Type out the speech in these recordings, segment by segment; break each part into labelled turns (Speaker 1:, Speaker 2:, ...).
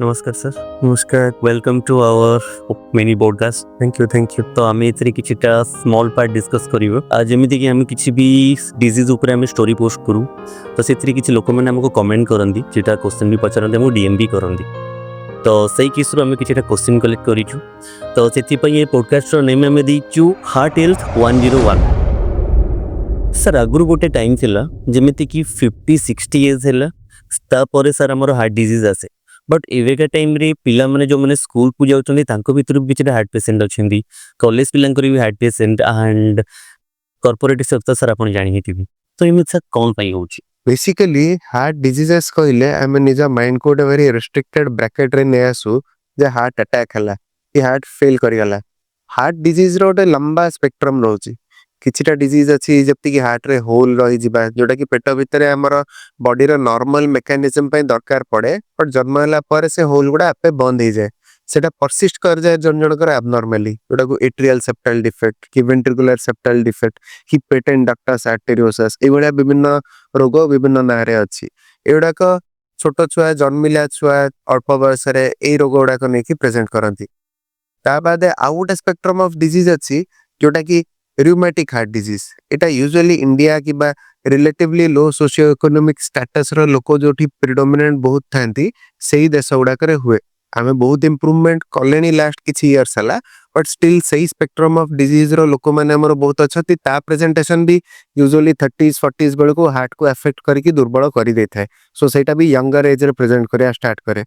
Speaker 1: नमस्कार सर।
Speaker 2: नमस्कार।
Speaker 1: Welcome to our mini podcast.
Speaker 2: Thank you.
Speaker 1: तो आम एथरे किछिटा स्मॉल पार्ट डिस्कस करिवो। आज जेमिति कि हम किछि भी डिजीज ऊपर हम स्टोरी पोस्ट करू तो सेथरे किछि लोक माने हमको कमेंट करंदी, जेटा क्वेश्चन भी पचारंदी, हमको डीएम भी करंदी। तो सही केसरो हम किछिटा क्वेश्चन कलेक्ट करिछु। तो सेति पई ए पॉडकास्ट रो नेम हम देइछु हार्ट हेल्थ 101। सर आगुरु गोटे टाइम थिला जेमिति कि 50-60 इयर्स हैला तापर सर हमर हार्ट डिजीज आसे। बट एवेका टाइम रे पिला माने जो माने स्कूल को जाउछन्ती तांको भितर किछिटा हार्ट पेशेंट अछन्ती, कॉलेज पिलांकर भी heart patient and corporate sector sir आपण जानि हिथिबी। तो एमि सर कोन पई होउची?
Speaker 2: बेसिकली हार्ट डिजीजेस कहले आम निज माइंड को गोटे वेरी रेस्ट्रिक्टेड ब्रैकेट रे ने आसु जे हार्ट अटैक हला कि हार्ट फेल करि गला। हार्ट डिजीज रो गोटे लंबा स्पेक्ट्रम रहउची। किछिटा डिजीज अछि जप्ति कि हार्ट रे होल रहि जिबा जोटा कि पेट भितरे हमर बॉडी रो नॉर्मल मेकानिज्म पई दरकार पड़े, बट जन्म होला पर से होल गुडा आपे बंद हो जाए। सेटा परसिस्ट कर जाए जन जनकर एब्नॉर्मली, जोटा को एट्रियल सेप्टल डिफेक्ट कि वेंट्रिकुलर सेप्टल डिफेक्ट कि पेटेंट डक्टस आर्टेरियोसिस ए भलिया विभिन्न रोग विभिन्न नारे अछि। एडाक छोट छुआ जन्मिला छुआ अल्प बयस रे ए रोग गुडाक नेकी प्रेजेंट करंती। ता बादे आउट स्पेक्ट्रम ऑफ डिजीज अछि जोटा कि रूमेटिक हार्ट डिजीज। एटा यूजुअली इंडिया कि बा relatively low socio economic status रो लोक जोठी प्रिडोमिनेंट बहुत थांती सेही देश गुडाक रे हुए। आमे बहुत इंप्रूवमेंट कलेनी लास्ट किछि इयर्स हला, बट स्टिल सही स्पेक्ट्रम ऑफ डिजीज रो लोक माने हमर बहुत अछती। ता प्रेजेंटेशन भी यूजुअली 30s 40s बेल को हार्ट को अफेक्ट करके दुर्बल करी देथाय। सो सेटा भी यंगर एज रे प्रेजेंट करिया स्टार्ट करे।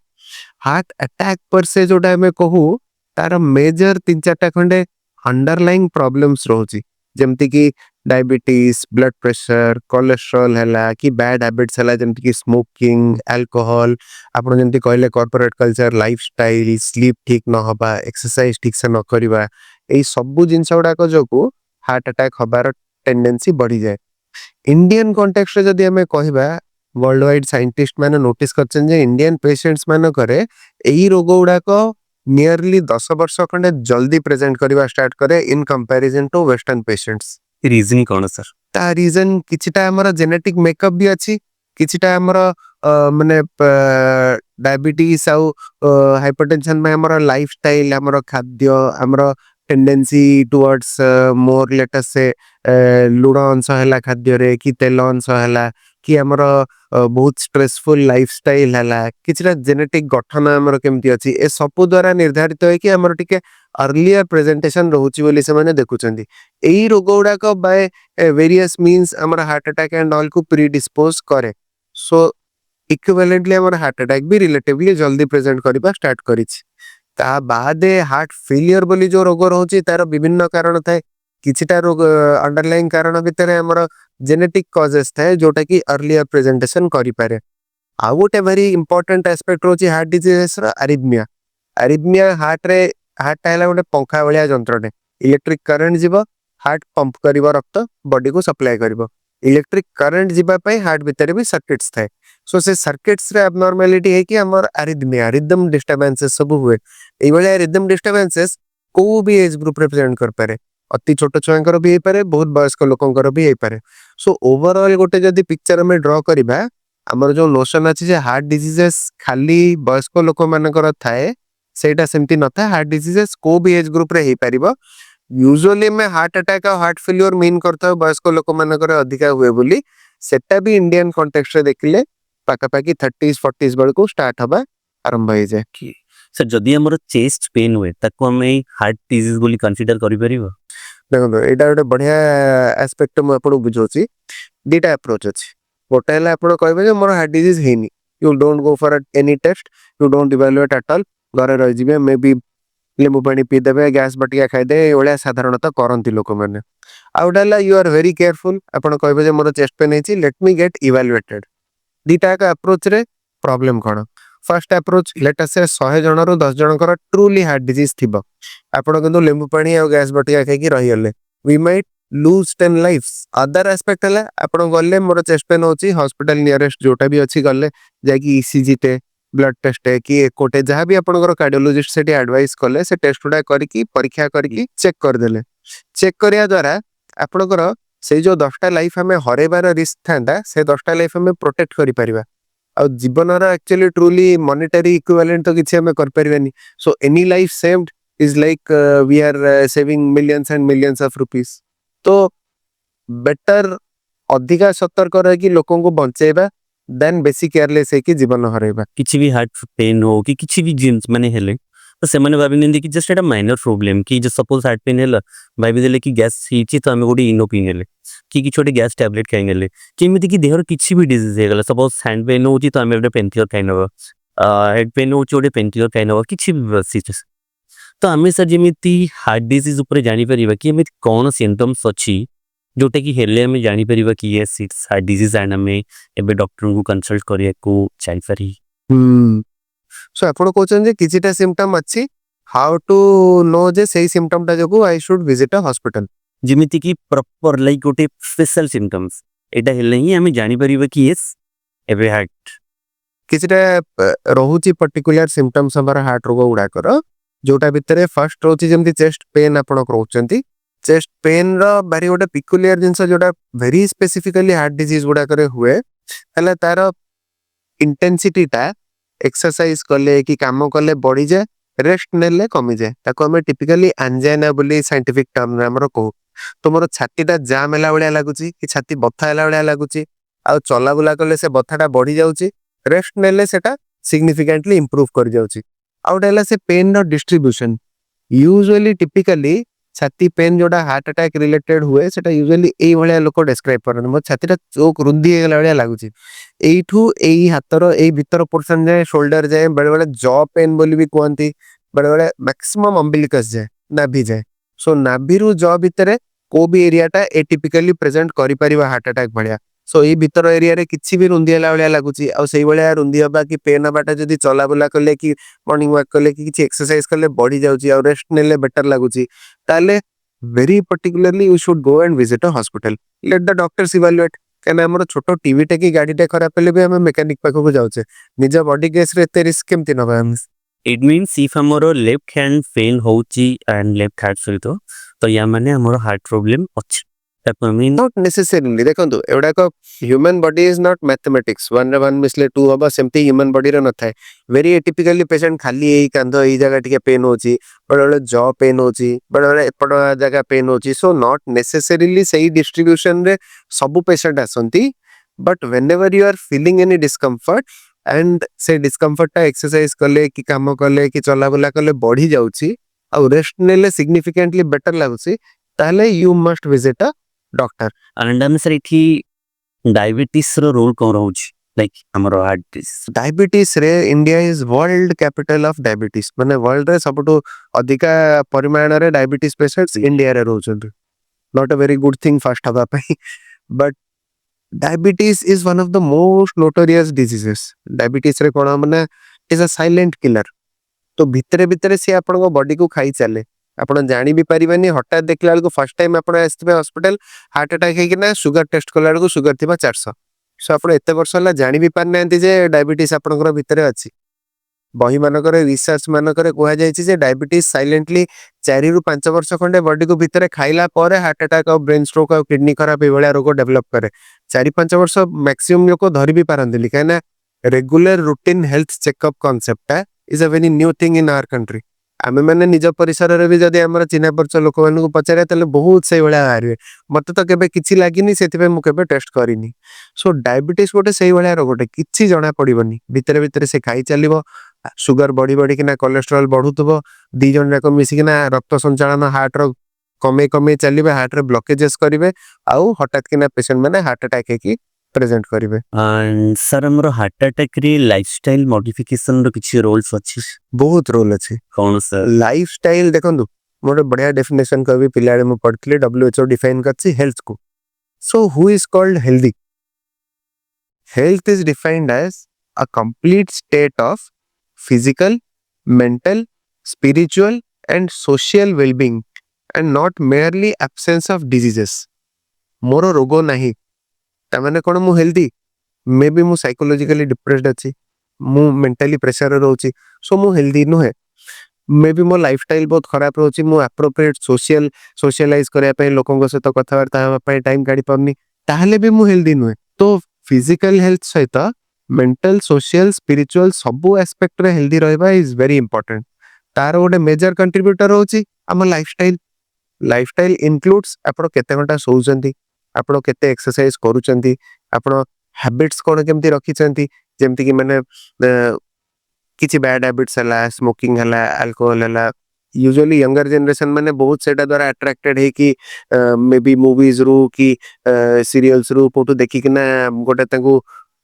Speaker 2: हार्ट अटैक पर से जोटा हमें कहू तार मेजर 3-4टा खंडे अंडरलाइंग प्रॉब्लम्स रहउची, जेमति कि डायबिटीज, ब्लड प्रेशर, कोलेस्ट्रॉल हला कि बैड हैबिट्स हला जेमति कि स्मोकिंग, अल्कोहल, आपण जेमति कहले कॉर्पोरेट कल्चर, लाइफस्टाइल, स्लीप ठीक न होबा, एक्सरसाइज ठीक से न करिबा, एई सबु जिंस गुडा को जोकु हार्ट अटैक होबार टेंडेंसी बढ़ी जाए। इंडियन कॉन्टेक्स्ट रे जदि हमें कहबा, वर्ल्ड वाइड साइंटिस्ट माने नोटिस करछन जे इंडियन पेशेंट्स माने करे एई रोग गुडा को नियरली 10 वर्ष खंडे जल्दी प्रेजेंट करिबा स्टार्ट करे in comparison to western patients.
Speaker 1: Reason कोन सर?
Speaker 2: ता रीजन किछिटा हमर जेनेटिक मेकअप भी अछि, किछिटा हमर माने डायबिटीज आउ हाइपरटेंशन में हमर लाइफस्टाइल, हमर खाद्य, हमर tendency towards more let's say लुण अंश हला खाद्य रे कि तेल अंश हला कि हमर बहुत स्ट्रेसफुल लाइफस्टाइल हला, किछिटा जेनेटिक गठन हमर केमति अछि, ए सब द्वारा निर्धारित होय कि हमर टिके अर्लियर प्रेजेंटेशन रहउची बोली से माने देखुचंदी। एई रोग गुडा को बाय वेरियस मीन्स हमर हार्ट अटैक एंड ऑल को प्रीडिस्पोज करे। सो इक्विवेलेंटली हमर हार्ट अटैक भी रिलेटिवली जल्दी प्रेजेंट करिबा स्टार्ट करिछि। ता बादे हार्ट फेलियर बोली जो रोग रहउची तार विभिन्न कारण थाए। किछिटा रोग अंडरलाइंग कारण भितरे हमर जेनेटिक कॉजेस थाए जोटा कि अर्लियर प्रेजेंटेशन करि पारे। आ गोटे वेरी इंपोर्टेंट एस्पेक्ट रहउची हार्ट डिजीज रा अरिथमिया। अरिथमिया हार्ट हला गोटे पंखा भलिया जंत्रटे। इलेक्ट्रिक करंट जीव, हार्ट पंप करिवो रक्त बॉडी को सप्लाई करिवो। इलेक्ट्रिक करंट जीवा पई हार्ट भितरे भी सर्किट्स थाए। सो से सर्किट्स रे एब्नॉर्मैलिटी है कि हमर अरिथमिया रिदम डिस्टर्बेंसेस सब हुए। एई भलिया रिदम डिस्टर्बेंसेस को भी एज ग्रुप रिप्रेजेंट कर पारे। अति छोट छुआंकर भी हे पारे, बहुत वयस्क लोकंकर भी हे पारे। सो ओवरऑल गोटे जदि पिक्चर में ड्रॉ करिबा, हमर जो नोशन अछि जे हार्ट डिजीजेस खाली वयस्क लोक मानकर थाए, सेटा सेमति न थाए। हार्ट डिजीजेस को भी एज ग्रुप रे हे पारिबो। यूजुअली में हार्ट अटैक और हार्ट फेलियर मीन करता है वयस्क लोक मानकर अधिका हुए बोली, सेटा भी इंडियन कॉन्टेक्स्ट रे देखिले पाकापाकी 30s 40s बेल को स्टार्ट हबा आरंभ हो जाए।
Speaker 1: कि सर जदी हमर चेस्ट पेन हुए ताको हम हार्ट डिजीज बोली कंसीडर करि परिबो?
Speaker 2: देखो एटा गोटे बढ़िया एस्पेक्ट म आपन बुझोची। दीटा अप्रोच अछि। गोटे हला आपन कहबे जे मोर हार्ट डिजीज हेनी, you don't go for any test, you don't evaluate at all, घरे रह जिवे, मे बी लेमु पानी पी देबे, गैस बटिया खाइ दे, ओळ्या साधारणतः करंती लोक माने। आउडाला यू आर वेरी केयरफुल, आपन कहबे जे मोर चेस्ट पेन हेची, लेट मी गेट इवैल्यूएटेड। दीटा का अप्रोच रे प्रॉब्लम कोन? फर्स्ट अप्रोच लेट अस से 100 जनरो 10 जनकर ट्रूली हार्ट डिजीज थिबो। आपण किंतु लेंबू पानी और गैस बटिया खाई रही गले, we might lose 10 lifes. Other aspect है आपण गले मोर चेस्ट पेन होची, हॉस्पिटल नियरेस्ट जोटा भी अच्छी गले जाकि ईसीजी टे, ब्लड टेस्ट है कि एकोटे जहां भी आपनकर कार्डियोलॉजिस्ट सेठी एडवाइस कले से टेस्ट उडा करके परीक्षा करके चेक कर देले। चेक करिया द्वारा आपनकर से जो 10टा लाइफ हमें हरेबार रिस्क थांदा, से 10टा लाइफ हमें प्रोटेक्ट करि परिबा। ଆଉ ଜୀବନର ଆକ୍ଚୁଆଲି ଟ୍ରୁଲି ମନିଟାରୀ ଇକ୍विଭାଲେଣ୍ଟ ତ କିଛି ଆମେ କରିପାରିବାନି so any life saved is like we are saving millions and millions of rupees तो बेटर ଅଧିକା ସତର୍କ ରହିକି ଲୋକଙ୍କୁ ବଞ୍ଚେଇବା ଦେନ୍ ବେଶୀ କେୟାରଲେସ୍ ହେଇକି ଜୀବନ ହରେଇବା।
Speaker 1: କିଛି ବି ହାର୍ଟ ପେନ୍ ହଉ କି କିଛି ବି ଜିନିଷ ମାନେ ହେଲେ ତ ସେମାନେ ଭାବି ନିଅନ୍ତି କି ଜଷ୍ଟ ଏଟା ମାଇନର ପ୍ରୋବ୍ଲେମ କି ସପୋଜ ହାର୍ଟ ପେନ୍ ହେଲା ଭାବିଦେଲେ କି ଗ୍ୟାସ୍ ହେଇଛି ତ ଆମେ ଗୋଟେ ଇନୋ ପିଇ ନେଲେ କି କିଛି ଗୋଟେ ଗ୍ୟାସ୍ ଟ୍ୟାବଲେଟ୍ ଖାଇ ନେଲେ କି ଏମିତି କି ଦେହର କିଛି ବି ଡିଜିଜ ହେଇଗଲା ସପୋଜ ହ୍ୟାଣ୍ଡ ପେନ୍ ହଉଛି ତ ଆମେ ଗୋଟେ ପେନ୍କିଲର ଖାଇ ନେବା ହେଡ୍ ପେନ୍ ହଉଛି ଗୋଟେ ପେନ୍କିଲର ଖାଇ ନେବା କିଛି ବି ତ ଆମେ ସାର୍ ଯେମିତି ହାର୍ଟ ଡିଜିଜ ଉପରେ ଜାଣିପାରିବା କି ଏମିତି କ'ଣ ସିମ୍ପଟମ୍ସ ଅଛି ଯୋଉଟା କି ହେଲେ ଆମେ ଜାଣିପାରିବା କି yes it's heart disease and ଆମେ ଏବେ ଡକ୍ଟରଙ୍କୁ କନସଲ୍ଟ କରିବାକୁ ଯାଇପାରି।
Speaker 2: ସୋ ଆପଣ କହୁଛନ୍ତି ଯେ କିଛିଟା ସିମ୍ପଟମ୍ ଅଛି ହାଉ ଟୁ नो ଯେ ସେଇ ସିମ୍ପଟମ୍ ଟା ଯୋଗୁ I should visit a hospital
Speaker 1: ଯେମିତି କି ପ୍ରପର ଲାଇକ୍ ଗୋଟେ ସ୍ପେଶାଲ ସିମ୍ପଟମ୍ସ ଏଇଟା ହେଲେ ହିଁ ଆମେ ଜାଣିପାରିବା କି ୟେସ୍ ଏବେ ହାର୍ଟ
Speaker 2: କିଛିଟା ରହୁଛି पर्टिकुलर सिम्पटम्स हमर हार्ट रोग गुड़ाकर जोटा भितरे फर्स्ट रोची जेमती चेस्ट पेन आपण कहउचंती चेस्ट पेन रो भारी गोटे पिकुलियर जिंस जोटा वेरी स्पेसिफिकली हार्ट डिजीज गुड़ा करे हुए हला तार इंटेंसिटी टा एक्सरसाइज कले कि काम कले बढ़ी जाए रेस्ट नेले कमी जाए ताको हमें टिपिकली एंजाइना बोली साइंटिफिक टर्म रे हमरो कहू तो मोर छाती टा जाम होला बळिया लागुची कि छाती बथा होला बळिया लागुची आ चला बुला कले से बथाटा बढ़ी जाउची रेस्ट नेले सेटा सिग्निफिकेंटली इंप्रूव कर जाउची आउट हैला से पेन रो डिस्ट्रीब्यूशन यूजुअली टिपिकली छाती पेन जोड़ा हार्ट अटैक रिलेटेड हुए सेटा यूजुअली एई भलिया लोक डिस्क्राइब करन मो छातीटा चोक रुंदी हेला बळिया लागुची एइठू एई हातर एई भीतर पोर्शन जाए शोल्डर जाए बड़े बड़े जॉ पेन बोली भी कहती बड़े बड़े मैक्सिमम अम्बिलिकस जाए नाभि जाए सो नाभिरू जॉ भितरे को भी एरियाटा एटिपिकली प्रेजेंट करि परिबा हार्ट अटैक भलिया सो एई भीतर एरिया रे किछि भी रुंदी हेला बळिया लागुची आ सेई भलिया रुंदी हबा कि पेन हबाटा जदी चला बुला करले कि मॉर्निंग वॉक करले कि किछि एक्सरसाइज करले बॉडी जाउची आ रेस्ट नेले बेटर लागुची ताले very particularly you should go and visit a hospital let the doctors evaluate कहना हमर छोटो टीवी टे की गाड़ी टे खराब पले भी हम मैकेनिक पाखो को जाउचे निज बॉडी केस रे एते रिस्क केमति नबा हम
Speaker 1: इट मीन्स इफ हमरो लेफ्ट हैंड पेन होची एंड लेफ्ट हार्ट सहित तो या माने हमरो हार्ट प्रॉब्लम अछि ताको मीन
Speaker 2: नॉट नेसेसरीली देखंतु एवडा को human body is not mathematics 1 रे 1 मिसले 2 हबा सेमति ह्यूमन बॉडी रे न थाए वेरी एटिपिकली पेशेंट खाली एई कांधो एई जगह टिके पेन होची बड़े बड़े जॉ पेन होची बड़े बड़े एपड़ जगह पेन होची सो नॉट नेसेसरीली सही डिस्ट्रीब्यूशन रे सब पेशेंट आसंती but whenever you are feeling any discomfort and से डिस्कम्फर्ट टा एक्सरसाइज करले कि काम करले कि चला बुला करले बढ़ी जाउची आ रेस्ट नेले सिग्निफिकेंटली बेटर लागुची ताले you must visit a doctor
Speaker 1: and हम सर इठी डायबिटीज रो रोल कोन रहउची लाइक हमरो हार्ट डिजीज
Speaker 2: डायबिटीज रे India is world capital of diabetes माने वर्ल्ड रे सबटो अधिका परिमाण रे डायबिटीज पेशेंट्स इंडिया रे रहउछन not a very good thing first हबा पई but diabetes is one of the most notorious diseases diabetes रे कोन माने इज अ साइलेंट किलर तो भितरे भितरे से आपन बॉडी को खाई चले आपण जानी भी परिबानी हठात देखला बेलको फर्स्ट टाइम आपण आस्थिबे हॉस्पिटल हार्ट अटैक हे कि ना शुगर टेस्ट कला बेलको शुगर थिबा 400 सो आपण एते वर्ष होला जानी भी पार नांती जे डायबिटीज आपनकर भितरे अछि बही मानकर रिसर्च मानकर कोहा जायछि जे डायबिटीज साइलेंटली 4 रु 5 वर्ष खंडे बॉडी को भितरे खाइला पर हार्ट अटैक और ब्रेन स्ट्रोक और किडनी खराब एवळा रोग डेवलप करे 4-5 वर्ष मैक्सिमम लोक धरि भी पारंदिली काना regular routine health checkup concept is a very new thing in our country आमे माने निज परिसर रे भी जदी हमर चिन्हा परिचय लोक मानन को पचारे तले बहुत से भळा हारवे मते तो केबे किछि लागिनी सेति मु केबे टेस्ट करिनी सो डायबिटीज गोटे सेही भळा रोग गोटे किछि जणा पडिबनी भितरे भितरे से खाई चलिबो शुगर बॉडी बॉडी किना कोलेस्ट्रॉल बढ़ुतबो दी जण जाक मिसी किना रक्त संचालन हार्ट रो कमे कमे चलिबे हार्ट रे ब्लॉकेजेस करिवे आउ हठात किना पेशेंट माने हार्ट अटैक की प्रेजेंट करिवे
Speaker 1: एंड सर हमरो हार्ट अटैक रे लाइफस्टाइल मॉडिफिकेशन रो किछि रोल्स अछि
Speaker 2: बहुत रोल अछि
Speaker 1: कोन सर
Speaker 2: लाइफस्टाइल देखंतु मोर बढ़िया डेफिनेशन कभी पिलाड़े मु पढ़थले WHO डिफाइन करछि हेल्थ को so who is called healthy health is defined as a complete state of physical mental spiritual and social wellbeing and not merely absence of diseases मोर रोग नाही तमाने कोन मु हेल्दी मे बी मु psychologically depressed अछि मु मेंटली प्रेशर रहउची सो मु हेल्दी नो है मे बी मो लाइफस्टाइल बहुत खराब रहउची मु एप्रोप्रिएट सोशलाइज करिया पय लोकन को सहित कथा वार्ता पय टाइम काढी परनी ताहले भी मु हेल्दी नो है तो फिजिकल हेल्थ सहित मेंटल सोशल स्पिरिचुअल सबू एस्पेक्ट रे हेल्दी रहबा इज वेरी इंपोर्टेंट तार गोटे मेजर कंट्रीब्यूटर होची हम लाइफस्टाइल लाइफस्टाइल इनक्लूड्स आपण केते घंटा सोउचंती आपण केते एक्सरसाइज करूचंती आपण हैबिट्स कोन केमती रखिचंती जेमती कि माने किछि बैड हैबिट्स हला स्मोकिंग हला अल्कोहल हला यूजुअली यंगर जनरेशन माने बहुत सेटा द्वारा अट्रैक्टेड है कि मे बी मूवीज रू कि सीरियल्स रू फोटो देखि कि ना गोटे तांको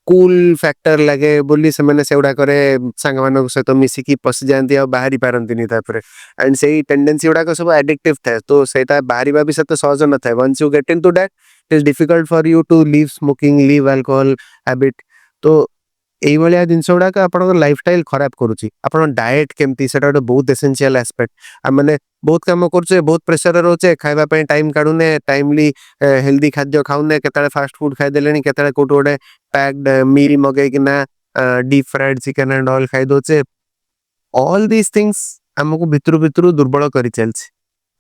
Speaker 2: कूल फैक्टर लगे बोली से माने सेउडा करे संग मानक सहित मिसी की पस जानती आ बाहरी पारंतिनी तापरे एंड सेही टेंडेंसी उडा को सब एडिक्टिव थाए तो सेटा बाहरीबा भी सते सहज न थाए once you get into that it is difficult for you to leave smoking leave alcohol habit तो एई भलिया जिंस उडा का आपण लाइफस्टाइल खराब करूची आपण डाइट केमती सेटा गोटे बहुत एसेंशियल एस्पेक्ट आ माने बहुत काम करछे बहुत प्रेशर रहउचे खाइबा पई टाइम काढुने टाइमली हेल्दी खाद्य खाउने केताले फास्ट फूड खाइ देलेनी केताले कोट गोटे पैक्ड मील मगे कि ना deep fried chicken and all खाइ दोचे ऑल दीस थिंग्स हमको भितरु भितरु दुर्बल करी चलछि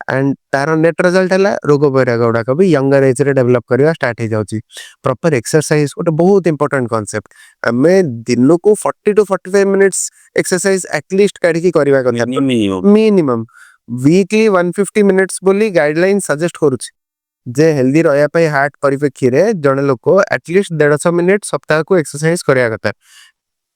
Speaker 2: एंड तार नेट रिजल्ट है रोग वैराग गुड़ाक भी यंगर एज रे डेवलप करवा स्टार्ट हो जाउची प्रॉपर एक्सरसाइज गोटे बहुत इंपोर्टेंट कांसेप्ट आमे दिन को 40 टू 45 मिनिट्स एक्सरसाइज एटलीस्ट काढी करवा कथा मिनिमम वीकली 150 मिनिट्स बोली गाइडलाइन सजेस्ट करूची जे हेल्दी रहया पई हार्ट परिप्रेक्षी रे जने लोक एटलीस्ट 150 मिनिट सप्ताह को एक्सरसाइज करया कथा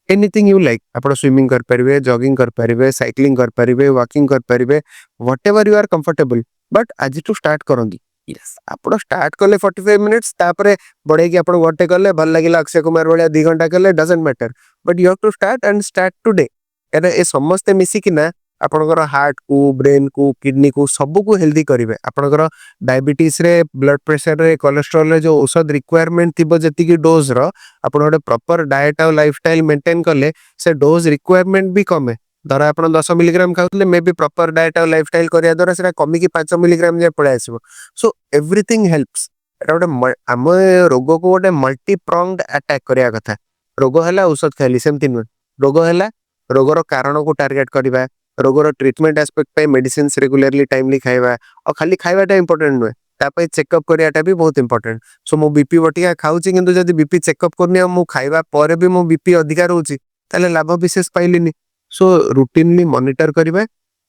Speaker 2: एनीथिंग यू लाइक आपण स्विमिंग कर परिबे जॉगिंग कर परिबे साइक्लिंग कर परिबे वॉकिंग कर परिबे whatever you are comfortable but आज टू स्टार्ट करंदी यस आपण स्टार्ट करले 45 मिनिट्स तापरे बडे कि आपण गोटे करले भल लागिला अक्षय कुमार वाला 2 घंटा करले doesn't matter but you have to start and start today ए समस्त मिसी किना आपनकर हार्ट को ब्रेन को किडनी को सब को हेल्दी करिवे आपनकर डायबिटीज रे ब्लड प्रेशर रे कोलेस्ट्रॉल रे जो औषध रिक्वायरमेंट थिबो जति की डोज रो आपण गोटे प्रॉपर डाइट और लाइफस्टाइल मेंटेन करले से डोज रिक्वायरमेंट भी कमे धरा आपण 10 मिलीग्राम खाउतले मे बी प्रॉपर डाइट और लाइफस्टाइल करिया द्वारा सेटा कमी की 5 मिलीग्राम जे पळे आसीबो सो एवरीथिंग हेल्प्स एटा गोटे हम रोग को गोटे मल्टी प्रॉन्ग्ड अटैक करिया कथा रोग हला औषध खाली सेमति न रोग हला रोगर कारण को टारगेट करबा रोगर ट्रीटमेंट एस्पेक्ट पे मेडिसिन रेगुलरली टाइमली खाइबा और खाली खाइबाटा इंपोर्टेंट नुए तापई चेकअप करियाटा भी बहुत इंपोर्टेंट सो मो बीपी बटिया खाउची किंतु जदी बीपी चेकअप करनी मु खाइबा परे भी मो बीपी अधिकार होची ताले लाभ विशेष पाइलिनी सो रूटीनली मॉनिटर करिबा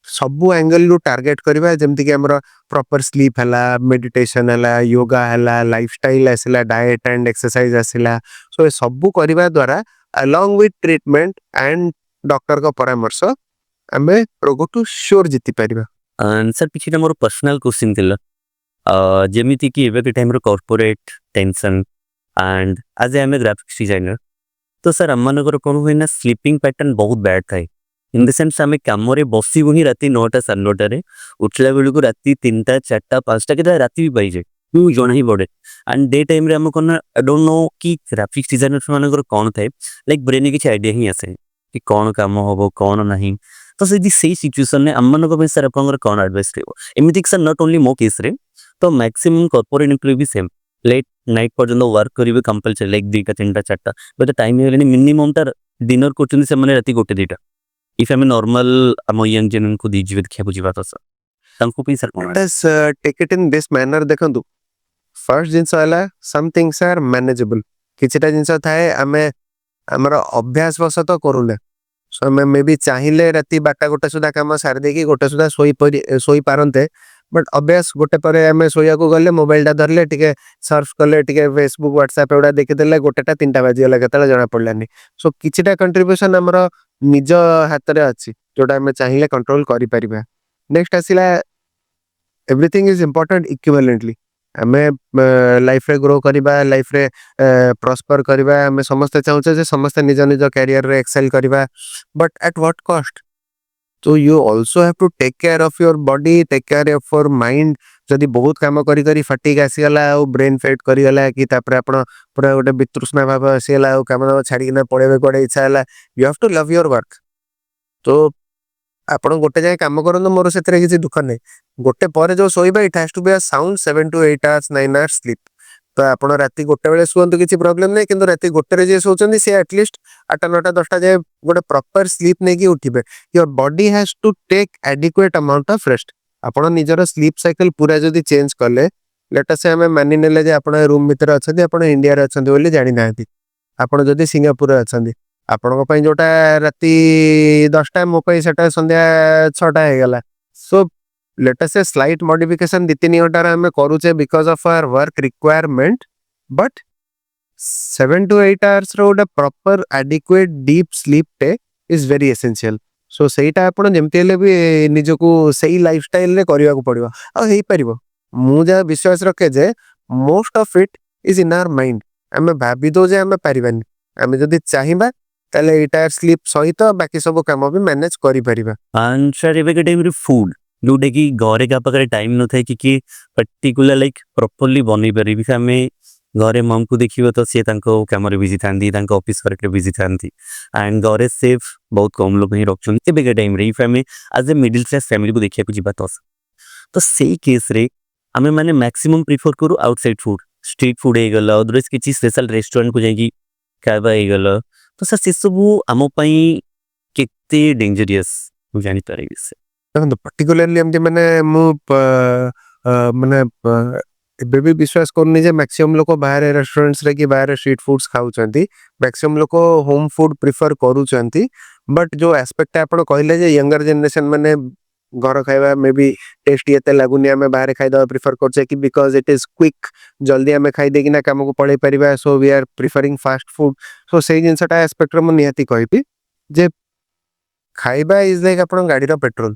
Speaker 2: सबु एंगल रू टारगेट करिबा जेमति कि हमरा प्रॉपर स्लीप हला मेडिटेशन हला योगा हला लाइफस्टाइल आसिला डाइट एंड एक्सरसाइज आसिला सो ए सबु करिबा द्वारा along with treatment and doctor का परामर्श आमे रोग टू श्योर जीति परिबा
Speaker 1: सर पिछला मोर पर्सनल क्वेश्चन थिला जेमिति कि एबे के टाइम रो corporate tension and as am a graphics designer तो सर हमनकर कोन होइना स्लीपिंग पैटर्न बहुत बैड थाए इन द सेंस आमे काम रे बसी हुनी राती 9टा 9:30 रे उठला बेलु को राती 3टा 4टा 5टा के राती भी पाई जाय तू जण ही बडे एंड डे टाइम रे हम कोन आई डोंट नो कि ग्राफिक्स डिजाइनर मानकर कोन थाए लाइक ब्रेन किछ आईडिया ही आसे कि कोन काम होबो कोन नहीं तो से सिचुएशन ने अमन को सर आपन कौन एडवाइस रहबो एमिति सर नॉट ओनली मो केस रे तो मैक्सिमम कॉर्पोरेट एम्प्लॉय भी सेम लेट नाइट पर्यंत वर्क करिवे कंपलसरी लाइक 2टा 3टा 4टा बट टाइम हेलेनी मिनिमम तार डिनर कोचन से माने राती गोटे 2टा if I am normal um young जनन को दीजिए देखिया बुझिबा तो सर तंको पे sir
Speaker 2: let us take it in this manner देखंतु फर्स्ट जिंस वाला सम थिंग्स आर मैनेजेबल किछटा जिंस थाए हमें हमरा अभ्यास वसत करूले सो मैं मे भी चाहिए राती 12टा गोटे सुधा काम सार देकी गोटे सुधा सोई पारंते बट अभ्यास गोटे पर आम सोया को गले मोबाइल धरले टिके सर्च कले टिके फेसबुक व्हाट्सएप एवडा देखिदेले गोटेटा 3टा बाजिगला केतले जणा पड़लानी सो किछटा कंट्रीब्यूशन हमर निज हाथ रे अछि जोटा हम चाहिए कंट्रोल करि परिबा नेक्स्ट आसिला एवरीथिंग इज इंपोर्टेंट इक्विवेलेंटली हमें लाइफ रे ग्रो करिबा लाइफ रे प्रॉस्पर करिबा हमें समस्त चाहूचे जे समस्त निज निज कैरियर रे एक्सेल करिबा बट एट व्हाट कॉस्ट तो you also have to take care of your body take care of your mind जदी बहुत काम करी करी फटीक आसीगला और ब्रेन फेट करीगला कि तापर आपण पूरा गोटे वितृष्णा भाव आसीगला और काम छाड़ी ना पड़ेबे कोडे इच्छा हला you have to love your work तो आपण गोटे जाय काम करन मोर सेतरे किछि दुख नै गोटे परे जो सोइबा it has to be a sound 7 to 8 hours 9 hours sleep तो आपण राती गोटे बेले सुवंतु किछि प्रॉब्लम नै किंतु राती गोटे रे जे सोचंदी से एटलीस्ट 8 9 10टा जाय गोटे प्रॉपर स्लीप नै कि उठिबे your body has to take adequate amount of rest आपण निजर स्लीप साइकिल पूरा जदी चेंज करले लेट अस से हमें मानि नेले जे आपण रूम भीतर अछथि आपण इंडिया रे अछथि बोली जानि नाथि ଆପଣ ଯଦି ସିଙ୍ଗାପୁରରେ ଅଛନ୍ତି ଆପଣଙ୍କ ପାଇଁ ଯୋଉଟା ରାତି 10ଟା ମୋ ପାଇଁ ସେଟା ସନ୍ଧ୍ୟା 6ଟା ହେଇଗଲା show let us say slight modification 2-3 ଘଣ୍ଟାରେ ଆମେ କରୁଛେ because of our work requirement but 7 to 8 hours ର ଗୋଟେ proper adequate deep sleep ଟେ is very essential so ସେଇଟା ଆପଣ ଯେମିତି ହେଲେ ବି ନିଜକୁ ସେଇ ଲାଇଫଷ୍ଟାଇଲରେ କରିବାକୁ ପଡିବ ଆଉ ହେଇପାରିବ ମୁଁ ଯାହା ବିଶ୍ୱାସ ରଖେ ଯେ most of it is in our mind ଆମେ ଭାବି ଦଉ ଯେ ଆମେ ପାରିବାନି ଆମେ ଯଦି ଚାହିଁବା ତାହେଲେ 8 hour sleep ସହିତ ବାକି ସବୁ କାମ ବି ମ୍ୟାନେଜ କରିପାରିବା
Speaker 1: and sir ଏବେ ଟାଇମରେ ଫୁଡ ଯୋଉଟା କି ଘରେ କାହା ପାଖରେ ଟାଇମ ନଥାଏ କି ପର୍ଟିକୁଲାର ଲାଇକ୍ ପ୍ରପରଲି ବନେଇ ପାରିବି ଆମେ ଘରେ ମମକୁ ଦେଖିବ ତ ସିଏ ତାଙ୍କ କାମରେ ବିଜି ଥାନ୍ତି ତାଙ୍କ ଅଫିସ ୱାର୍କରେ ବିଜି ଥାନ୍ତି ଆଣ୍ଡ ଘରେ ସେଫ ବହୁତ କମ ଲୋକ ହିଁ ରଖୁଛନ୍ତି ଏବେକା ଟାଇମରେ ଇଫ୍ ଆମେ ଆଜ ଏ ମିଡିଲ କ୍ଲାସ ଫ୍ୟାମିଲିକୁ ଦେଖିବାକୁ ଯିବା ତ ସେଇ କେସ୍ରେ ଆମେ ମାନେ ମ୍ୟାକ୍ସିମମ୍ ପ୍ରିଫର କରୁ ଆଉଟସାଇଡ୍ ଫୁଡ ଷ୍ଟ୍ରିଟ୍ ଫୁଡ ହେଇଗଲା ଅଦରୱାଇଜ କିଛି ସ୍ପେଶାଲ ରେଷ୍ଟୁରାଣ୍ଟକୁ ଯାଇକି ଖାଇବା ହେଇଗଲା ତ ସାର୍ ସେସବୁ ଆମ ପାଇଁ କେତେ ଡେଞ୍ଜରିୟସ୍ ମୁଁ ଜାଣିପାରିବି ସେ
Speaker 2: ଦେଖନ୍ତୁ ପର୍ଟିକୁଲାରଲି ଏମିତି ମାନେ ମୁଁ ମାନେ ଏବେ ବି ବିଶ୍ୱାସ କରୁନି ଯେ ମ୍ୟାକ୍ସିମମ୍ ଲୋକ ବାହାରେ ରେଷ୍ଟୁରାଣ୍ଟସରେ କି ବାହାରେ ଷ୍ଟ୍ରିଟ୍ ଫୁଡ୍ସ ଖାଉଛନ୍ତି ମ୍ୟାକ୍ସିମମ୍ ଲୋକ ହୋମ୍ ଫୁଡ ପ୍ରିଫର କରୁଛନ୍ତି ବଟ୍ ଯୋଉ ଆସ୍ପେକ୍ଟଟା ଆପଣ କହିଲେ ଯେ ୟଙ୍ଗର ଜେନେରେସନ ମାନେ ଘର ଖାଇବା ମେ ବି ଟେଷ୍ଟି ଏତେ ଲାଗୁନି ଆମେ ବାହାରେ ଖାଇଦେବା ପ୍ରିଫର କରୁଛେ କି ବିକଜ ଇଟ୍ ଇଜ କ୍ୱିକ୍ ଜଲ୍ଦି ଆମେ ଖାଇଦେଇକିନା କାମକୁ ପଳେଇ ପାରିବା so we are preferring fast food so ସେଇ ଜିନିଷଟା ଆସ୍ପେକ୍ଟରେ ମୁଁ ନିହାତି କହିବି ଯେ ଖାଇବା ଇଜ ଲାଇକ୍ ଆପଣଙ୍କ ଗାଡିର ପେଟ୍ରୋଲ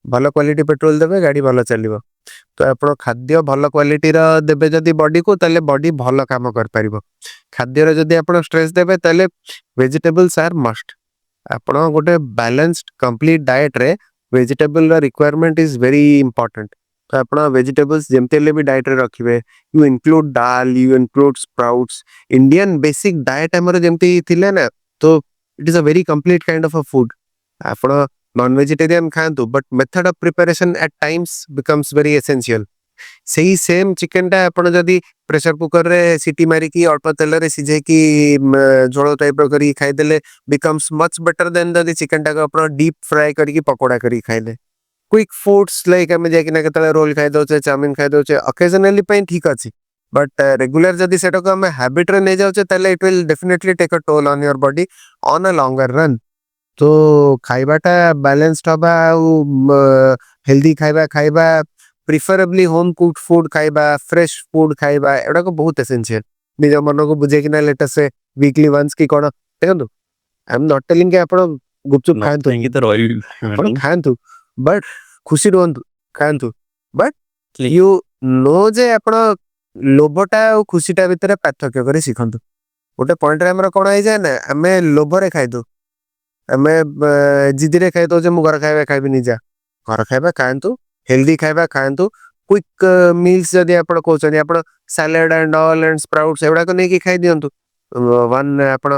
Speaker 2: ଭଲ କ୍ୱାଲିଟି ପେଟ୍ରୋଲ ଦେବେ ଗାଡି ଭଲ ଚାଲିବ ତ ଆପଣ ଖାଦ୍ୟ ଭଲ କ୍ୱାଲିଟିର ଦେବେ ଯଦି ବଡିକୁ ତାହେଲେ ବଡି ଭଲ କାମ କରିପାରିବ ଖାଦ୍ୟରେ ଯଦି ଆପଣ ଷ୍ଟ୍ରେସ୍ ଦେବେ ତାହେଲେ ଭେଜିଟେବଲ୍ସ ଆର୍ ମଷ୍ଟ ଆପଣ ଗୋଟେ ବାଲାନ୍ସଡ କମ୍ପ୍ଲିଟ ଡାଏଟରେ ଭେଜିଟେବଲର ରିକ୍ୱାରମେଣ୍ଟ ଇଜ ଭେରି ଇମ୍ପର୍ଟାଣ୍ଟ ତ ଆପଣ ଭେଜିଟେବଲ୍ସ ଯେମିତି ହେଲେ ବି ଡାଏଟରେ ରଖିବେ ୟୁ ଇନକ୍ଲୁଡ ଡାଲ you include sprouts Indian basic diet ଆମର ଯେମିତି ଥିଲା ନା ତ it is a very complete kind of a food ଆପଣ ନନ୍ ଭେଜିଟେରିଆନ ଖାଆନ୍ତୁ but method of preparation at times becomes very essential ସେଇ ସେମ୍ ଚିକେନଟା ଆପଣ ଯଦି ପ୍ରେସର କୁକରରେ ସିଟି ମାରିକି ଅଳ୍ପ ତେଲରେ ସିଝେଇକି ଝୋଳ ଟାଇପର କରିକି ଖାଇଦେଲେ becomes much better than ଯଦି ଚିକେନଟାକୁ ଆପଣ ଡିପ୍ ଫ୍ରାଏ କରିକି ପକୋଡା କରିକି ଖାଇଲେ କ୍ୱିକ୍ ଫୁଡ୍ସ ଲାଇକ୍ ଆମେ ଯାଇକିନା କେତେବେଳେ ରୋଲ ଖାଇଦଉଛେ ଚାଉମିନ ଖାଇଦଉଛେ ଅକେଜନାଲି ପାଇଁ ଠିକ ଅଛି ବଟ୍ ରେଗୁଲାର ଯଦି ସେଟାକୁ ଆମେ ହ୍ୟାବିଟରେ ନେଇଯାଉଛେ ତାହେଲେ ଇଟ୍ ୱିଲ୍ ଡେଫିନେଟଲି ଟେକ୍ ଅ toll on your body on ଅ ଲଙ୍ଗର ରନ୍ ତ ଖାଇବାଟା ବାଲାନ୍ସଡ ହବା ଆଉ ହେଲ୍ଦି ଖାଇବା ଖାଇବା ପ୍ରିଫରେବଲି ହୋମ୍ କୁକ୍ଡ ଫୁଡ ଖାଇବା ଫ୍ରେଶ ଫୁଡ ଖାଇବା ଏଗୁଡାକ ବହୁତ ଏସେନ୍ସିଆଲ ନିଜ ମନକୁ ବୁଝେଇକିନା ଲେଟ ସେ ୱିକଲି ୱାନ୍ସ କି କଣ ଦେଖନ୍ତୁ ଆଇ ଏମ୍ ନଟ୍ ଟେଲିଂ କି ଆପଣ ଗୁପଚୁପ
Speaker 1: ନ
Speaker 2: ଖାଆନ୍ତୁ
Speaker 1: କାହିଁକି ତ ରହିବି
Speaker 2: ଆପଣ ଖାଆନ୍ତୁ ବଟ୍ ଖୁସି ରୁହନ୍ତୁ ଖାଆନ୍ତୁ ବଟ୍
Speaker 1: Like-
Speaker 2: ୟୁ ନୋ ଯେ ଆପଣ ଲୋଭଟା ଆଉ ଖୁସିଟା ଭିତରେ ପାର୍ଥକ୍ୟ କରି ଶିଖନ୍ତୁ ଗୋଟେ ପଏଣ୍ଟରେ ଆମର କଣ ହେଇଯାଏ ନା ଆମେ ଲୋଭରେ ଖାଇଦଉ ଆମେ ଜିଦିରେ ଖାଇଦଉ ଯେ ମୁଁ ଘର ଖାଇବା ଖାଇବିନି ଯା ଘର ଖାଇବା ଖାଆନ୍ତୁ ହେଲ୍ଦି ଖାଇବା ଖାଆନ୍ତୁ କ୍ୱିକ୍ ମିଲ୍ସ ଯଦି ଆପଣ କହୁଛନ୍ତି ଆପଣ salad and all and sprouts ଏଗୁଡାକ ନେଇକି ଖାଇଦିଅନ୍ତୁ ୱାନ୍ ଆପଣ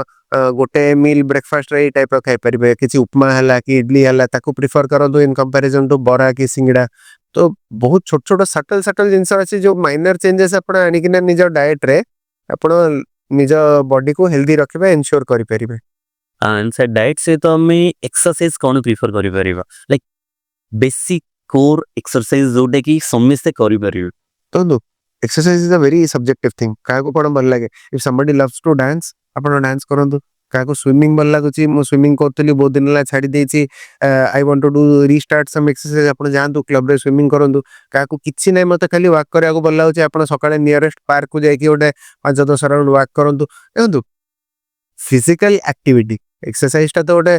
Speaker 2: ଗୋଟେ ମିଲ୍ ବ୍ରେକଫାଷ୍ଟରେ ଏଇ ଟାଇପର ଖାଇପାରିବେ କିଛି ଉପମା ହେଲା କି ଇଡଲି ହେଲା ତାକୁ ପ୍ରିଫର କରନ୍ତୁ ଇନ୍ କମ୍ପାରିଜନ ଟୁ ବରା କି ସିଙ୍ଗଡା ତ ବହୁତ ଛୋଟ ଛୋଟ ସଟଲ ସଟଲ ଜିନିଷ ଅଛି ଯୋଉ ମାଇନର ଚେଞ୍ଜେସ୍ ଆପଣ ଆଣିକିନା ନିଜ ଡାଏଟରେ ଆପଣ ନିଜ ବଡିକୁ ହେଲ୍ଦି ରଖିବା ଏନସିଓର କରିପାରିବେ
Speaker 1: and sir diet ସହିତ ଆମେ ଏକ୍ସରସାଇଜ କଣ ପ୍ରିଫର କରିପାରିବା ଲାଇକ୍ ବେସିକ କୋର ଏକ୍ସରସାଇଜ ଯୋଉଟା କି ସମସ୍ତେ କରିପାରିବେ
Speaker 2: ଦେଖନ୍ତୁ exercise is a very subjective thing କାହାକୁ କଣ ଭଲ ଲାଗେ ଇଫ୍ ସମବଡି ଲଭ୍ସ ଟୁ ଡାନ୍ସ ଆପଣ ଡାନ୍ସ କରନ୍ତୁ କାହାକୁ ସୁଇମିଂ ଭଲ ଲାଗୁଛି ମୁଁ ସୁଇମିଂ କରୁଥିଲି ବହୁତ ଦିନ ହେଲା ଛାଡି ଦେଇଛି I want to do restart some exercise ଆପଣ ଯାଆନ୍ତୁ କ୍ଲବରେ ସୁଇମିଂ କରନ୍ତୁ କାହାକୁ କିଛି ନାହିଁ ମତେ ଖାଲି ୱାକ୍ କରିବାକୁ ଭଲ ଲାଗୁଛି ଆପଣ ସକାଳେ ନିୟରେଷ୍ଟ ପାର୍କକୁ ଯାଇକି ଗୋଟେ 5-10 ରାଉଣ୍ଡ ୱାକ୍ କରନ୍ତୁ ଦେଖନ୍ତୁ ଫିଜିକାଲ ଆକ୍ଟିଭିଟି ଏକ୍ସରସାଇଜଟା ତ ଗୋଟେ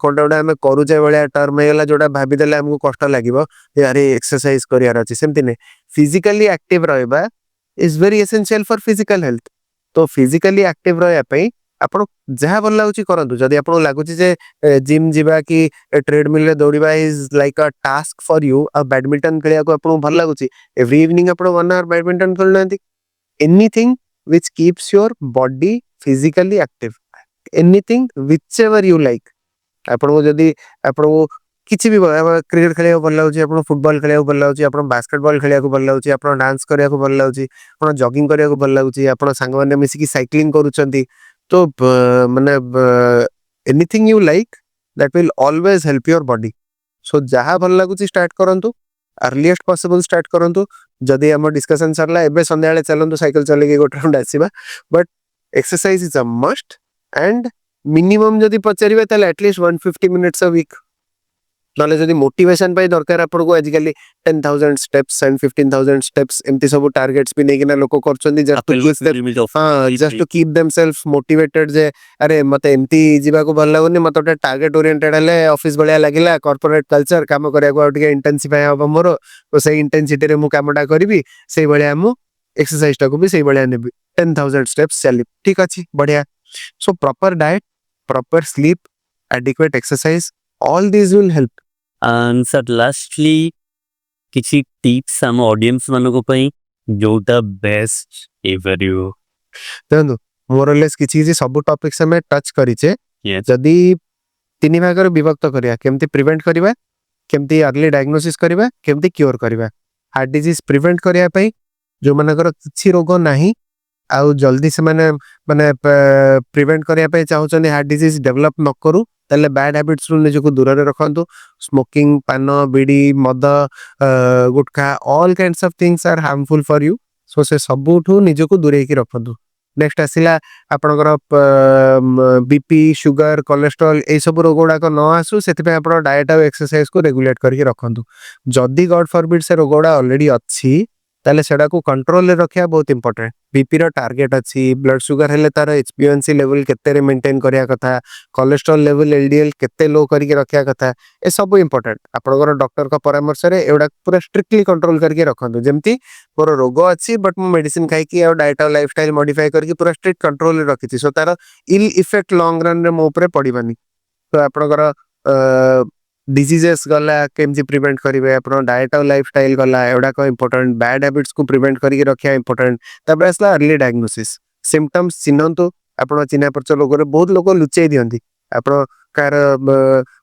Speaker 2: କୋଉଟା ଗୋଟେ ଆମେ କରୁଛେ ଭଳିଆ ଟର୍ମ ହେଇଗଲା ଯୋଉଟା ଭାବିଦେଲେ ଆମକୁ କଷ୍ଟ ଲାଗିବ ଯେ ଆରେ ଏକ୍ସରସାଇଜ କରିବାର ଅଛି ସେମିତି ନାହିଁ ଫିଜିକାଲି ଆକ୍ଟିଭ ରହିବା is very essential for physical health ତ ଫିଜିକାଲି ଆକ୍ଟିଭ ରହିବା ପାଇଁ ଆପଣ ଯାହା ଭଲ ଲାଗୁଛି କରନ୍ତୁ ଯଦି ଆପଣଙ୍କୁ ଲାଗୁଛି ଯେ ଜିମ୍ ଯିବା କି ଟ୍ରେଡମିଲରେ ଦୌଡ଼ିବା is like a task for you ଆଉ ବ୍ୟାଡମିଣ୍ଟନ ଖେଳିବାକୁ ଆପଣଙ୍କୁ ଭଲ ଲାଗୁଛି ଏଭ୍ରି ଇଭିନିଂ ଆପଣ 1 hour ବ୍ୟାଡମିଣ୍ଟନ ଖେଳୁନାହାନ୍ତି anything which keeps your body physically active anything whichever you like ଆପଣଙ୍କୁ ଯଦି ଆପଣଙ୍କୁ କିଛି ବି କ୍ରିକେଟ ଖେଳିବାକୁ ଭଲ ଲାଗୁଛି ଆପଣ ଫୁଟବଲ ଖେଳିବାକୁ ଭଲ ଲାଗୁଛି ଆପଣ ବାସ୍କେଟବଲ ଖେଳିବାକୁ ଭଲ ଲାଗୁଛି ଆପଣ ଡାନ୍ସ କରିବାକୁ ଭଲ ଲାଗୁଛି ଆପଣ ଜଗିଂ କରିବାକୁ ଭଲ ଲାଗୁଛି ଆପଣ ସାଙ୍ଗମାନେ ମିଶିକି ସାଇକ୍ଲିଂ କରୁଛନ୍ତି ତ ମାନେ anything you like that will always help your body so ଯାହା ଭଲ ଲାଗୁଛି ଷ୍ଟାର୍ଟ କରନ୍ତୁ अर्लीस्ट पॉसिबल स्टार्ट करंतु जदि हम डिस्कशन सरला एबे संध्याळे चलंतु साइकिल चलेकी गोटे राउंड आसीबा but exercise is a must and minimum जदि पचारिबे ताले एटलीस्ट 150 मिनिट्स अ वीक नले जदि मोटिवेशन पाई दरकार आपको आजिकली 10,000 स्टेप्स एंड 15,000 स्टेप्स एमती सब टार्गेट्स भी नहीं लोक करछन्ती just to keep themselves motivated जे अरे मते एमती जीवा को भल लागुनी मते गोटे टार्गेट ओरिएंटेड हेले ऑफिस भलिया लागिला कॉर्पोरेट कल्चर काम करिया को टिके इंटेंसिफाई हबो मोर तो से इंटेंसिटी रे मु कामटा करबी से भलिया मु एक्सरसाइज टा को भी से भलिया नेबी 10,000 स्टेप्स चली ठीक अछि बढ़िया so proper diet proper sleep adequate exercise all these will help.
Speaker 1: And sir lastly किसी टिप्स हम ऑडियंस मानको पई जोटा बेस्ट एवर यू
Speaker 2: देखो मोरलेस किसी सब टॉपिक्स हमें टच करिचे
Speaker 1: यस
Speaker 2: जदि तीन भाग विभक्त करिया केमती प्रिवेंट करिवा केमती अर्ली डायग्नोसिस करिवा केमती क्योर करिवा हार्ट डिजीज प्रिवेंट करिया पई जो मानकर किछि रोग नाही आउ जल्दी से माने माने प्रिवेंट करिया पई चाहुचनी हार्ट डिजीज डेवलप न करू ताले बैड हैबिट्स रु निजको दूर रे रखंतु स्मोकिंग पान बीड़ी मद gutkha all kinds of things are harmful for you so से सबुठू निजको दूरे की रखंतु नेक्स्ट आसिला आपनकर बीपी शुगर कोलेस्ट्रॉल ए सब रोग गुडा को न आसु सेति पे आपण डाइट और एक्सरसाइज को रेगुलेट करके रखंतु जदी गॉड फॉरबिड से रोग गुडा ऑलरेडी अछि ताले सेडा को कंट्रोल रे रखिया बहुत इंपोर्टेंट बीपी रो टारगेट अछि ब्लड शुगर हेले तार एचबीएनसी लेवल केते रे मेंटेन करिया कथा कोलेस्ट्रॉल लेवल एलडीएल केते लो करके रखिया कथा ए सब इंपोर्टेंट आपनकर डॉक्टर का परामर्श रे एडा पूरा स्ट्रिक्टली कंट्रोल करके रखंतु जेमती मोर रोग अछि बट मु मेडिसिन खाइ की और डाइट और लाइफस्टाइल मॉडिफाई करके पूरा स्ट्रिक्ट कंट्रोल रे रखिछि सो तार इल इफेक्ट लॉन्ग रन रे मो ऊपर पडिबानी तो आपनकर डिजीजेस गला केमती प्रिवेंट करिवे आपन डाइट और लाइफस्टाइल गला एडा को इंपोर्टेंट बैड हैबिट्स को प्रिवेंट करके रखिया इंपोर्टेंट तबे असला अर्ली डायग्नोसिस सिम्पटम्स चिन्हंतु आपन चिन्हा परच लोग रे बहुत लोग लुचेई दियंती आपन कार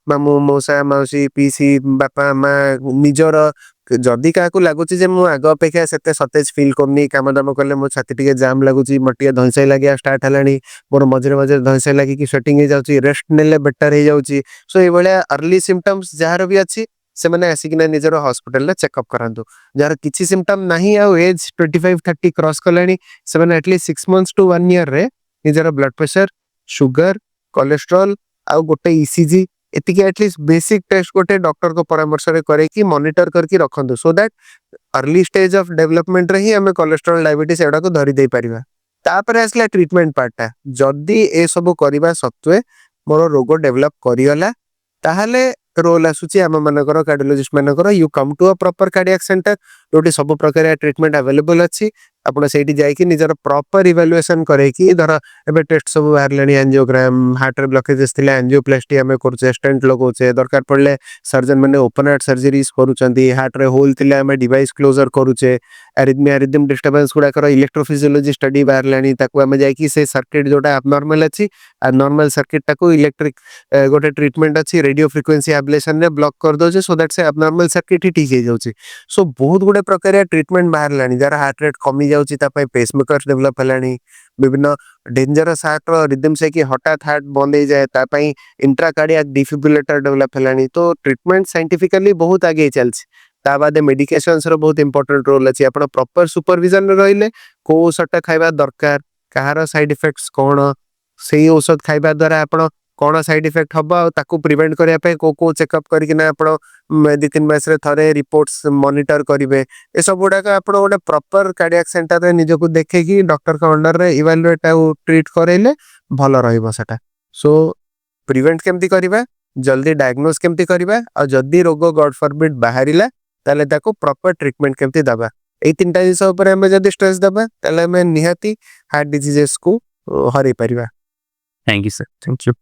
Speaker 2: मामू मौसा मौसी पीसी बापा माँ निजर जदि क्या लगुच आग अपेक्षा से सतेज फिल करनी कम दाम कले मो छाती टे जाम लगुच मोटे धईसाई लगे स्टार्ट है मोर मझे मझे धईसाई लगे स्वेटिंग हो जाऊँगी रेस्ट ने बेटर हो जाऊँगी सो ये अर्ली सिम्पटम्स जार भी अच्छी से मैंने आसिकिना निजर हॉस्पिटल चेकअप करांतु जार किसी सिम्पटम नहीं आउ एज 25-30 क्रॉस कलानी से मैंने एटलीस्ट 6 months to 1 year रे निजर ब्लड प्रेशर शुगर कोलेस्ट्रॉल आउ गोटे ईसीजी एतिके एटलीस्ट बेसिक टेस्ट गोटे डॉक्टर को परामर्श रे करे कि मॉनिटर करके रखंतु so that early stage of development रे ही हमें कोलेस्ट्रॉल डायबिटीज एडा को धरी दे परिबा तापर आसला ट्रीटमेंट पार्टटा जदी ए सब करिबा सत्वे मोर रोग डेवलप करियला ताहले रोल आसुची आम मानकर कार्डियोलॉजिस्ट मानकर you come to a proper cardiac centre जोटी सब प्रकार ट्रीटमेंट अवेलेबल अच्छी आपन सेठी जाई कि निजर प्रॉपर इवैल्यूएशन करे कि धर एबे टेस्ट सब बाहरलेनी एंजियोग्राम हार्ट रे ब्लॉकेजेस थिले एंजियोप्लास्टी हमें करछे स्टेंट लगोछे दरकार पड़ले सर्जन माने ओपन हार्ट सर्जरीज करूचंती हार्ट रे होल थिले हमें डिवाइस क्लोजर करूछे एरिथमिया रिदम डिस्टर्बेंस गुडा कर इलेक्ट्रोफिजियोलॉजी स्टडी बाहरलेनी ताकू हमें जाई कि से सर्किट जोटा अबनॉर्मल अछि आ नॉर्मल सर्किट ताकू इलेक्ट्रिक गोटे ट्रीटमेंट अछि रेडियो फ्रीक्वेंसी एब्लेशन ने ब्लॉक कर दोजे सो दैट से अबनॉर्मल सर्किट ही ठीक हे जाउची सो बहुत गुडे प्रकार ट्रीटमेंट बाहरलानी जार हार्ट रेट कमी जाउची ता पय पेसमेकर्स डेवलप हलानी विभिन्न डेंजरस हार्ट रो रिदम से कि हठात हार्ट बंद हो जाए ता पय इंट्राकार्डियक डिफिब्रिलेटर डेवलप हलानी तो ट्रीटमेंट साइंटिफिकली बहुत आगे चलछि ता बाद मेडिकेशंस रो बहुत इंपोर्टेंट रोल अछि आपण प्रॉपर सुपरविजन रे रहिले को औषध खाइबा दरकार कहार साइड इफेक्ट्स कोन सेही औषध खाइबा द्वारा आपण कौन साइड इफेक्ट हम ताकू प्रिवेंट करने को चेकअप करना आप 2-3 मास थे रिपोर्ट्स मॉनिटर करेंगे ये सब गुड़ाक आप गोटे प्रॉपर कार्डियक सेंटर निजक देखे कि डॉक्टर का अंडर रे इवैल्यूएट ट्रीट करेले भल रहा सो प्रिवेंट केमती करवा जल्दी डायग्नोज केमती करवा और जदि रोग गॉड फॉरबिड बाहरिला ताले ताको प्रॉपर ट्रीटमेंट केमती दबा ए तीनटा जिस जब स्ट्रेस दबा ताले निहाती हार्ट डिजीजेस को हरई Paribas
Speaker 1: thank you sir thank you